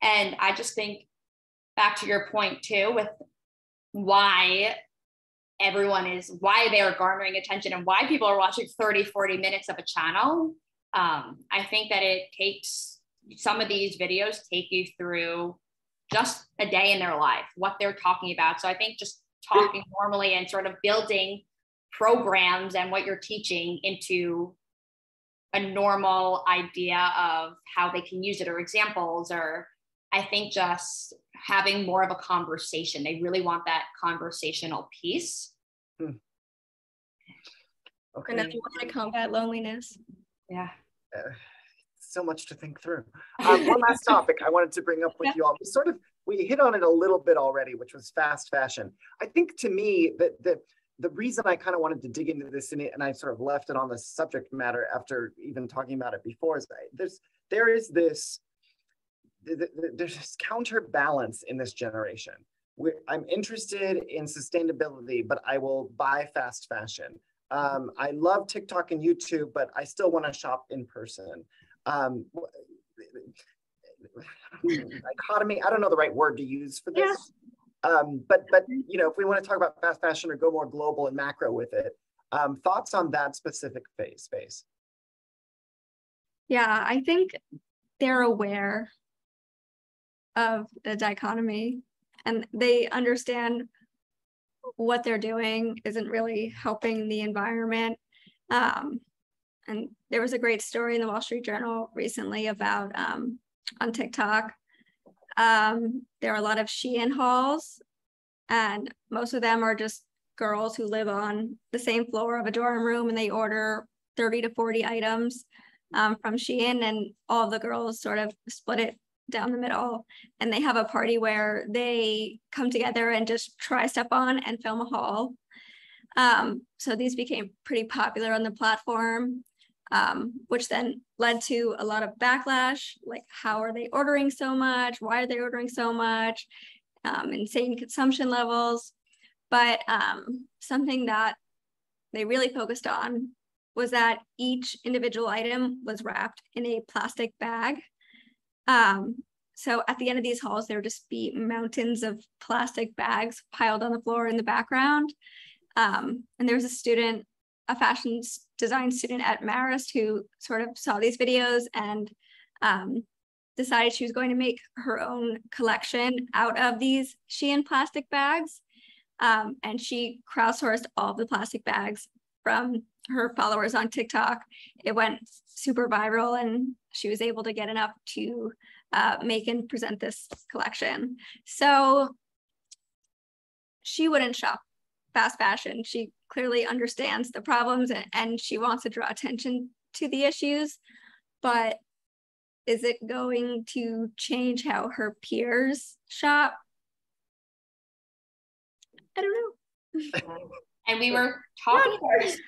And I just think, back to your point too, with why they are garnering attention and why people are watching 30-40 minutes of a channel. I think that some of these videos take you through just a day in their life, what they're talking about. So I think just talking normally and sort of building programs and what you're teaching into a normal idea of how they can use it, or examples, or I think just having more of a conversation. They really want that conversational piece. Okay. And if you want to combat loneliness. Yeah. So much to think through. One last topic I wanted to bring up with you all. We hit on it a little bit already, which was fast fashion. I think, to me, that the reason I kind of wanted to dig into this, and I sort of left it on the subject matter after even talking about it before, is there's this counterbalance in this generation. I'm interested in sustainability, but I will buy fast fashion. I love TikTok and YouTube, but I still want to shop in person. Dichotomy, I don't know the right word to use for this. Yeah. But if we want to talk about fast fashion or go more global and macro with it, thoughts on that specific space? Yeah, I think they're aware of the dichotomy, and they understand what they're doing isn't really helping the environment. And there was a great story in the Wall Street Journal recently about on TikTok. There are a lot of Shein hauls, and most of them are just girls who live on the same floor of a dorm room, and they order 30 to 40 items from Shein, and all of the girls sort of split it down the middle, and they have a party where they come together and just try stuff on and film a haul. So these became pretty popular on the platform. which then led to a lot of backlash, like how are they ordering so much? Why are they ordering so much? Insane consumption levels. But something that they really focused on was that each individual item was wrapped in a plastic bag. So at the end of these hauls, there would just be mountains of plastic bags piled on the floor in the background. And there was a student, a fashion design student at Marist, who sort of saw these videos and decided she was going to make her own collection out of these Shein plastic bags. And she crowdsourced all of the plastic bags from her followers on TikTok. It went super viral, and she was able to get enough to make and present this collection. So she wouldn't shop fast fashion. She clearly understands the problems, and she wants to draw attention to the issues, but is it going to change how her peers shop? I don't know. And we were talking about this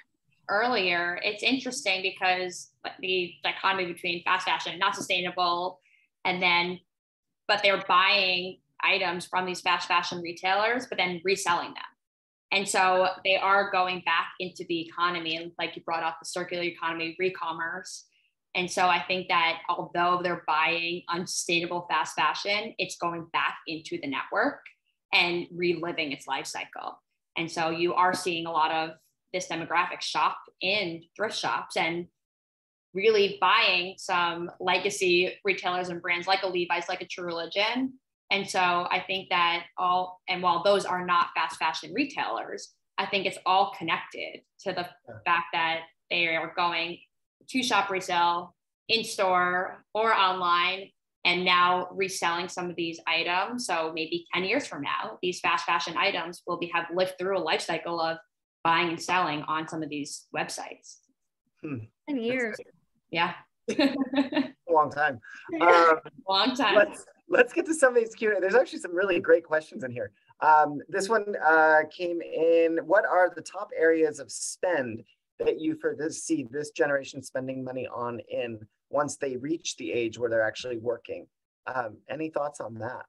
earlier. It's interesting because the dichotomy between fast fashion, not sustainable, and then, but they're buying items from these fast fashion retailers, but then reselling them. And so they are going back into the economy. And like you brought up, the circular economy, re-commerce. And so I think that although they're buying unsustainable fast fashion, it's going back into the network and reliving its life cycle. And so you are seeing a lot of this demographic shop in thrift shops and really buying some legacy retailers and brands like a Levi's, like a True Religion. And so I think that while those are not fast fashion retailers, I think it's all connected to the fact that they are going to shop resale in store or online, and now reselling some of these items. So maybe 10 years from now, these fast fashion items will have lived through a life cycle of buying and selling on some of these websites. 10 years. Yeah. Long time. Long time. Let's get to some of these Q&A. There's actually some really great questions in here. This one came in. What are the top areas of spend that you see this generation spending money on in once they reach the age where they're actually working? Any thoughts on that?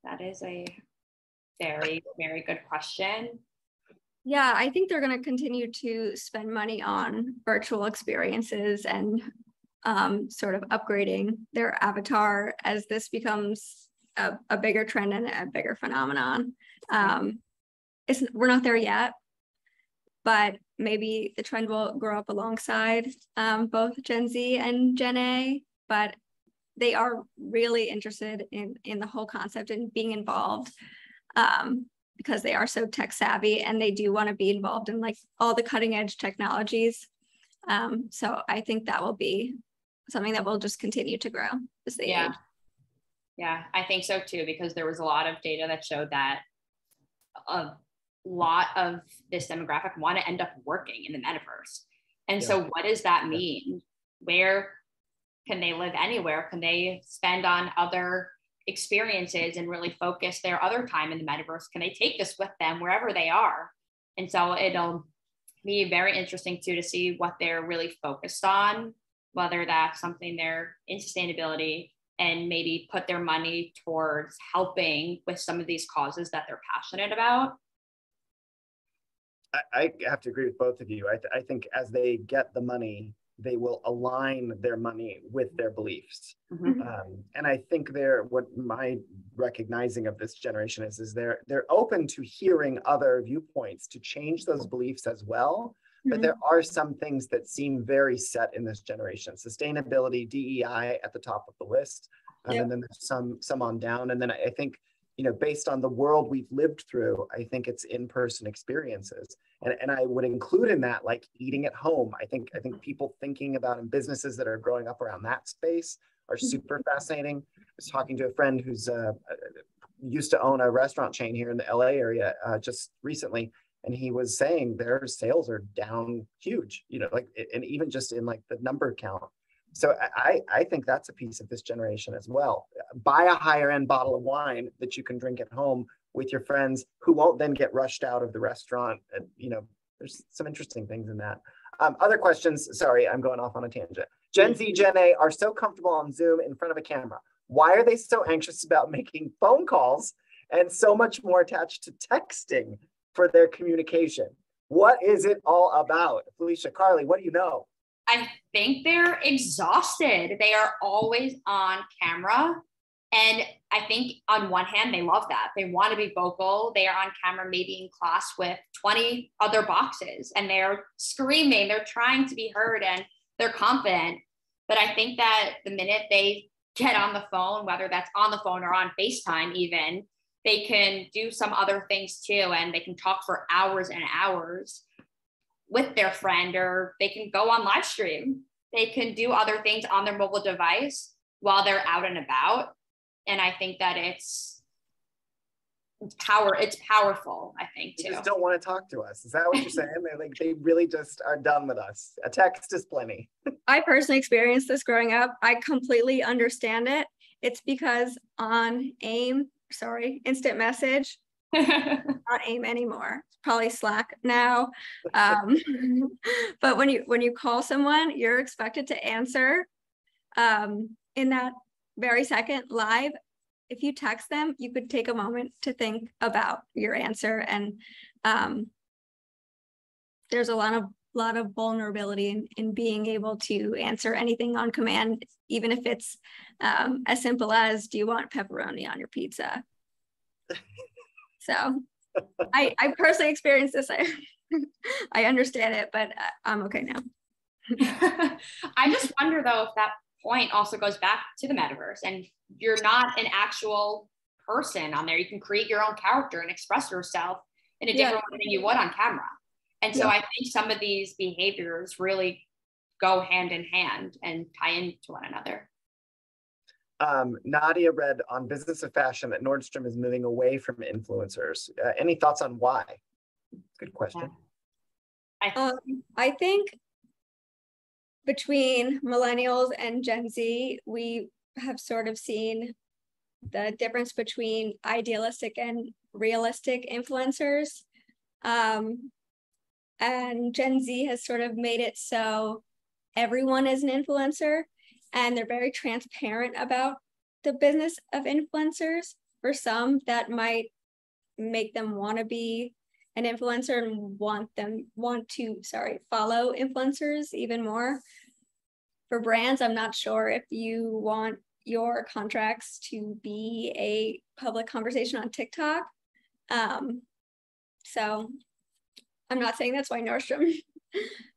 That is a very, very good question. Yeah, I think they're going to continue to spend money on virtual experiences and sort of upgrading their avatar as this becomes a bigger trend and a bigger phenomenon. We're not there yet, but maybe the trend will grow up alongside both Gen Z and Gen A, but they are really interested in the whole concept and being involved because they are so tech savvy and they do want to be involved in like all the cutting edge technologies. So I think that will be something that will just continue to grow as they age. Yeah, I think so too, because there was a lot of data that showed that a lot of this demographic want to end up working in the metaverse. And so what does that mean? Where can they live? Anywhere? Can they spend on other experiences and really focus their other time in the metaverse? Can they take this with them wherever they are? And so it'll be very interesting too to see what they're really focused on, whether that's something they're in sustainability and maybe put their money towards helping with some of these causes that they're passionate about. I have to agree with both of you. I think as they get the money, they will align their money with their beliefs. Mm-hmm. And I think what my recognizing of this generation is they're open to hearing other viewpoints to change those beliefs as well. Mm-hmm. But there are some things that seem very set in this generation. Sustainability, DEI at the top of the list. And then there's some on down. And then I think, based on the world we've lived through, I think it's in-person experiences. And I would include in that, like eating at home. I think people thinking about in businesses that are growing up around that space are super fascinating. I was talking to a friend who's used to own a restaurant chain here in the LA area just recently. And he was saying their sales are down huge, and even just in like the number count. So I think that's a piece of this generation as well. Buy a higher end bottle of wine that you can drink at home with your friends who won't then get rushed out of the restaurant. And, there's some interesting things in that. Other questions, sorry, I'm going off on a tangent. Gen Z, Gen A are so comfortable on Zoom in front of a camera. Why are they so anxious about making phone calls and so much more attached to texting for their communication? What is it all about? Felicia, Carly, what do you know? I think they're exhausted. They are always on camera. And I think on one hand, they love that. They want to be vocal. They are on camera, maybe in class with 20 other boxes, and they're screaming. They're trying to be heard and they're confident. But I think that the minute they get on the phone, whether that's on the phone or on FaceTime even, they can do some other things too. And they can talk for hours and hours with their friend, or they can go on live stream. They can do other things on their mobile device while they're out and about. And I think that it's powerful, I think, too. They just don't want to talk to us. Is that what you're saying? They really just are done with us. A text is plenty. I personally experienced this growing up. I completely understand it. It's because on instant message, not AIM anymore. It's probably Slack now. But when you call someone, you're expected to answer in that very second live. If you text them, you could take a moment to think about your answer, and there's a lot of vulnerability in being able to answer anything on command, even if it's as simple as, do you want pepperoni on your pizza? So I personally experienced this. I understand it, but I'm okay now. I just wonder though if that point also goes back to the metaverse, and you're not an actual person on there. You can create your own character and express yourself in a different way than you would on camera. And so I think some of these behaviors really go hand in hand and tie into one another. Nadia read on Business of Fashion that Nordstrom is moving away from influencers. Any thoughts on why? Good question. I think between millennials and Gen Z, we have sort of seen the difference between idealistic and realistic influencers. And Gen Z has sort of made it so everyone is an influencer, and they're very transparent about the business of influencers. For some, that might make them want to be an influencer and want to follow influencers even more. For brands, I'm not sure if you want your contracts to be a public conversation on TikTok. So I'm not saying that's why Nordstrom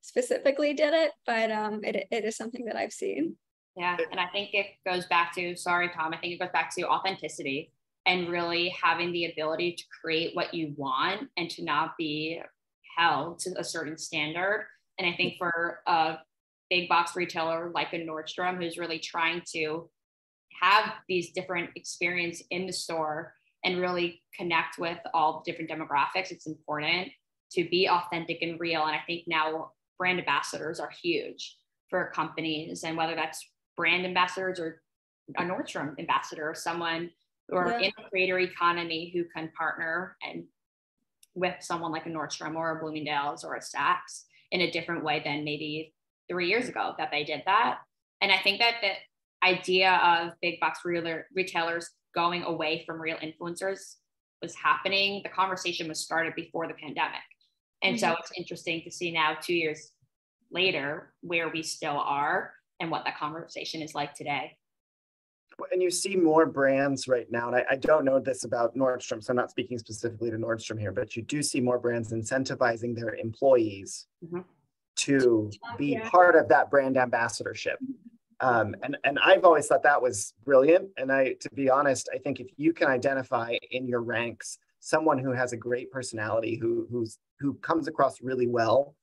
specifically did it, but it is something that I've seen. Yeah, and I think it goes back to, sorry, Tom, I think it goes back to authenticity and really having the ability to create what you want and to not be held to a certain standard. And I think for a big box retailer like a Nordstrom, who's really trying to have these different experiences in the store and really connect with all the different demographics, it's important to be authentic and real. And I think now brand ambassadors are huge for companies, and whether that's brand ambassadors or a Nordstrom ambassador or someone or in the creator economy who can partner and with someone like a Nordstrom or a Bloomingdale's or a Saks in a different way than maybe 3 years ago that they did that. And I think that the idea of big box retailers going away from real influencers was happening. The conversation was started before the pandemic. And so it's interesting to see now 2 years later where we still are and what that conversation is like today. And you see more brands right now, and I don't know this about Nordstrom, so I'm not speaking specifically to Nordstrom here, but you do see more brands incentivizing their employees to be part of that brand ambassadorship. And I've always thought that was brilliant. And to be honest, I think if you can identify in your ranks someone who has a great personality, who comes across really well,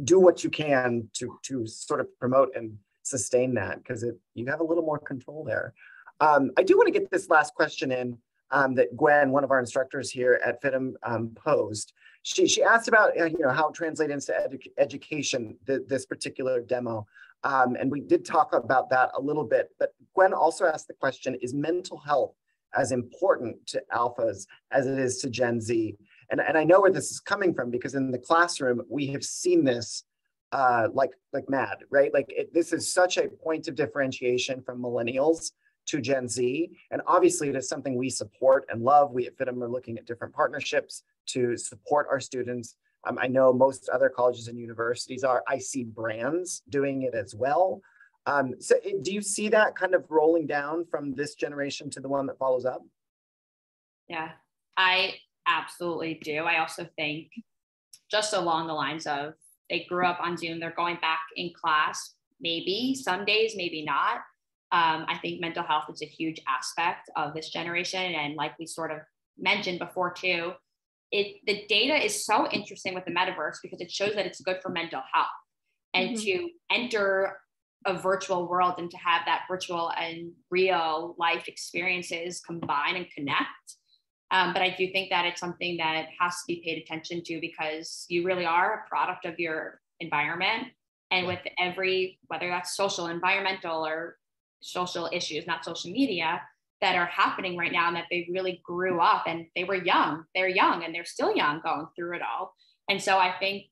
do what you can to sort of promote and sustain that, because you have a little more control there. I do want to get this last question in that Gwen, one of our instructors here at FIDM, posed. She asked about how it translates into education, this particular demo. And we did talk about that a little bit, but Gwen also asked the question, is mental health as important to alphas as it is to Gen Z? And I know where this is coming from, because in the classroom, we have seen this like mad, right? Like this is such a point of differentiation from millennials to Gen Z. And obviously it is something we support and love. We at FIDM are looking at different partnerships to support our students. I know most other colleges and universities are. I see brands doing it as well. So do you see that kind of rolling down from this generation to the one that follows up? Yeah, I absolutely do. I also think just along the lines of they grew up on Zoom, they're going back in class, maybe some days, maybe not. I think mental health is a huge aspect of this generation. And like we sort of mentioned before too, the data is so interesting with the metaverse because it shows that it's good for mental health. And to enter a virtual world and to have that virtual and real life experiences combine and connect. But I do think that it's something that has to be paid attention to, because you really are a product of your environment. And with every, whether that's social, environmental, or social issues, not social media, that are happening right now, and that they really grew up and they were young, they're young and they're still young going through it all. And so I think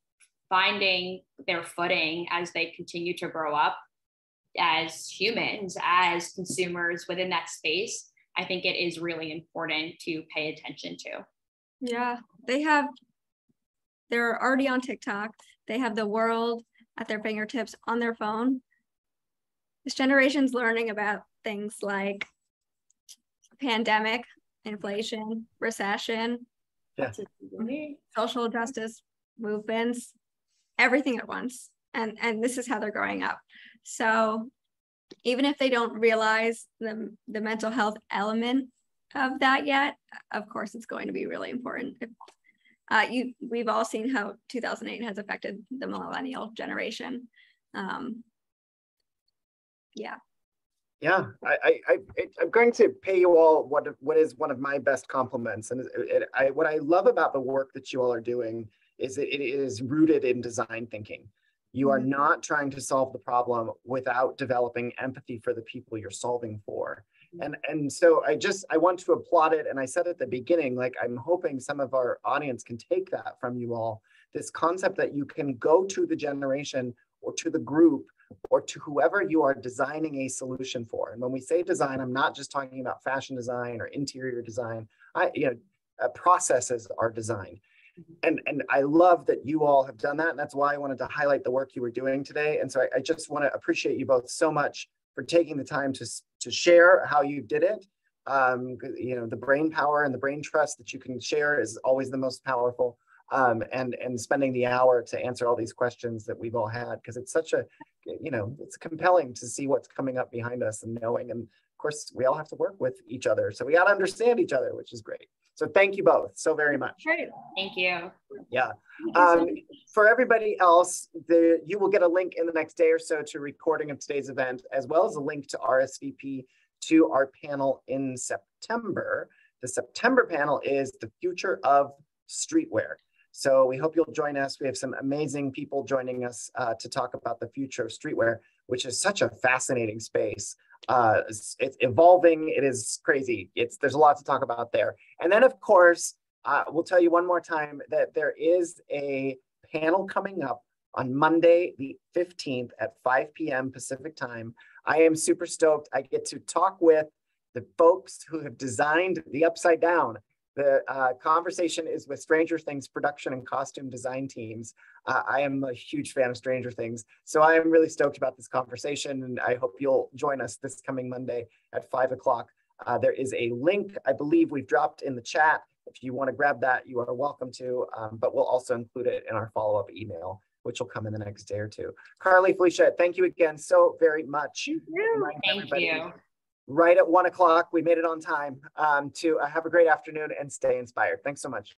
finding their footing as they continue to grow up as humans, as consumers within that space, I think it is really important to pay attention to. Yeah, they're already on TikTok. They have the world at their fingertips on their phone. This generation's learning about things like pandemic, inflation, recession, social justice movements, everything at once. And this is how they're growing up. So even if they don't realize the mental health element of that yet, of course, it's going to be really important. We've all seen how 2008 has affected the millennial generation. Yeah. Yeah, I'm going to pay you all what is one of my best compliments. And what I love about the work that you all are doing is that it is rooted in design thinking. You are not trying to solve the problem without developing empathy for the people you're solving for. And so I want to applaud it. And I said at the beginning, like, I'm hoping some of our audience can take that from you all, this concept that you can go to the generation or to the group or to whoever you are designing a solution for. And when we say design, I'm not just talking about fashion design or interior design. Processes are designed. And I love that you all have done that. And that's why I wanted to highlight the work you were doing today. And so I just want to appreciate you both so much for taking the time to share how you did it. The brain power and the brain trust that you can share is always the most powerful. And spending the hour to answer all these questions that we've all had, because it's such a, it's compelling to see what's coming up behind us and knowing. And of course, we all have to work with each other. So we got to understand each other, which is great. So thank you both so very much. Great. Thank you. Yeah. For everybody else, you will get a link in the next day or so to a recording of today's event, as well as a link to RSVP to our panel in September. The September panel is the future of streetwear. So we hope you'll join us. We have some amazing people joining us to talk about the future of streetwear, which is such a fascinating space. It's evolving. It is crazy. There's a lot to talk about there. And then, of course, we'll tell you one more time that there is a panel coming up on Monday, the 15th at 5 p.m. Pacific time. I am super stoked. I get to talk with the folks who have designed the Upside Down. The conversation is with Stranger Things production and costume design teams. I am a huge fan of Stranger Things, so I am really stoked about this conversation, and I hope you'll join us this coming Monday at 5 o'clock. There is a link, I believe we've dropped in the chat. If you want to grab that, you are welcome to, but we'll also include it in our follow-up email, which will come in the next day or two. Carly, Felicia, thank you again so very much. Thank you. Right at 1 o'clock, we made it on time to have a great afternoon and stay inspired. Thanks so much.